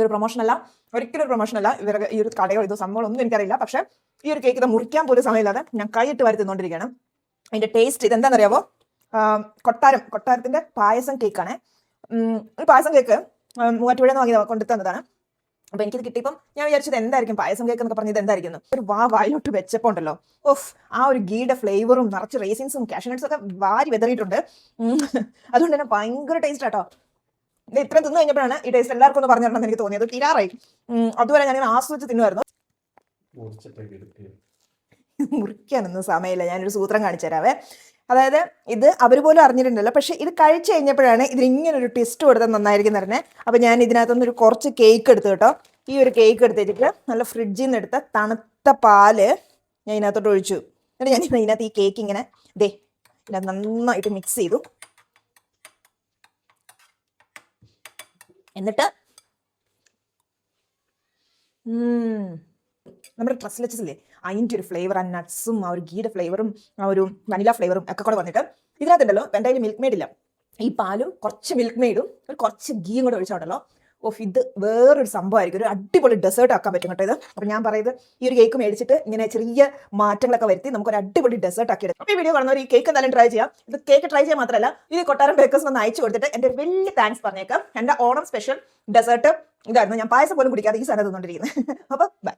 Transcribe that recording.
ഇതൊരു പ്രൊമോഷൻ അല്ല, ഒരിക്കലും ഒരു പ്രൊമോഷൻ അല്ല. ഇവരുടെ ഈ ഒരു കടയോ ഇതോ സംഭവങ്ങളൊന്നും എനിക്കറിയില്ല. പക്ഷേ ഈ ഒരു കേക്ക് ഇത് മുറിക്കാൻ പോലും സമയമില്ലാതെ ഞാൻ കൈയിട്ട് വാരി തിന്നുകൊണ്ടിരിക്കുകയാണ്. അതിന്റെ ടേസ്റ്റ് ഇതെന്താണെന്നറിയാവോ? കൊട്ടാരത്തിന്റെ പായസം കേക്കാണ്. ഒരു പായസം കേക്ക് മൂവാറ്റുപുഴയിൽ നിന്ന് വാങ്ങി കൊണ്ടു തന്നതാണ്. അപ്പൊ എനിക്കിത് കിട്ടിയപ്പം ഞാൻ വിചാരിച്ചത് എന്തായിരിക്കും പായസം കേക്ക് എന്നൊക്കെ പറഞ്ഞത് എന്തായിരിക്കും. ഒരു വായിലോട്ട് വെച്ചപ്പോ ഉണ്ടല്ലോ, ഓഫ്, ആ ഒരു ഗീയുടെ ഫ്ലേവറും നിറച്ച് റേസിൻസും കാഷ്യൂനട്ട്സും ഒക്കെ വാരി വെതറിയിട്ടുണ്ട്. അതുകൊണ്ട് തന്നെ ഭയങ്കര ടേസ്റ്റ് ആട്ടോ. ഇത് ഇത്രയും തിന്നു കഴിഞ്ഞപ്പോഴാണ് ഈ ടേസ്റ്റ് എല്ലാവർക്കും ഒന്ന് പറഞ്ഞു തരണം എന്ന് എനിക്ക് തോന്നിയത്. തീരാറായി. അതുവരെ ഞാൻ ആസ്വദിച്ച് തിന്നുമായിരുന്നു. മുറിക്കാനൊന്നും സമയമില്ല, ഞാനൊരു സൂത്രം കാണിച്ചു തരാവേ. അതായത് ഇത് അവർ പോലും അറിഞ്ഞിട്ടുണ്ടല്ലോ, പക്ഷെ ഇത് കഴിച്ചു കഴിഞ്ഞപ്പോഴാണ് ഇതിന് ഇങ്ങനെ ഒരു ട്വിസ്റ്റ് കൊടുത്താൽ നന്നായിരിക്കും തന്നെ. അപ്പൊ ഞാൻ ഇതിനകത്തുനിന്ന് കുറച്ച് കേക്ക് എടുത്തു കേട്ടോ. ഈ ഒരു കേക്ക് എടുത്തിട്ട് നല്ല ഫ്രിഡ്ജിൽ നിന്ന് എടുത്ത തണുത്ത പാല് ഞാൻ ഇതിനകത്തോട്ട് ഒഴിച്ചു. എന്നിട്ട് ഞാൻ ഇതിനകത്ത് ഈ കേക്ക് ഇങ്ങനെ ഇതിനകത്ത് നന്നായിട്ട് മിക്സ് ചെയ്തു. എന്നിട്ട് നമ്മുടെ ട്രസ്ലെച്ചസ് ഇല്ലേ, അതിൻ്റെ ഒരു ഫ്ലേവർ, ആ നട്ട്സും ആ ഒരു ഗീയുടെ ഫ്ലേവറും ആ ഒരു വനില ഫ്ലേവറും ഒക്കെ കൂടെ വന്നിട്ട് ഇതിനകത്തുണ്ടല്ലോ. എൻ്റെ കയ്യിൽ മിൽക്ക് മെയ്ഡ് ഇല്ല, ഈ പാലും കുറച്ച് മിൽക്ക് മെയ്ഡും ഒരു കുറച്ച് ഗീയും കൂടെ ഒഴിച്ചോണ്ടല്ലോ, ഓഫ്, ഇത് വേറൊരു സംഭവമായിരിക്കും. ഒരു അടിപൊളി ഡെസേർട്ട് ആക്കാൻ പറ്റും കേട്ടോ ഇത്. അപ്പം ഞാൻ പറയുന്നത് ഈ ഒരു കേക്ക് മേടിച്ചിട്ട് ഇങ്ങനെ ചെറിയ മാറ്റങ്ങളൊക്കെ വരുത്തി നമുക്കൊരു അടിപൊളി ഡെസേർട്ട് ആക്കി എടുക്കാം. അപ്പോൾ ഈ വീഡിയോ കാണുന്നവർ ഈ കേക്ക് എന്തായാലും ട്രൈ ചെയ്യാം. ഇത് കേക്ക് ട്രൈ ചെയ്യാൻ മാത്രമല്ല, ഈ കൊട്ടാരം ബേക്കേഴ്സ് ഒന്ന് അയച്ചു കൊടുത്തിട്ട് എൻ്റെ വലിയ താങ്ക്സ് പറഞ്ഞേക്കാം. എൻ്റെ ഓണം സ്പെഷ്യൽ ഡെസേർട്ട് ഇതായിരുന്നു. ഞാൻ പായസം പോലും കുടിക്കാതെ ഈ സാധനം തിന്നുകൊണ്ടിരിക്കുന്നത്. അപ്പോൾ ബൈ.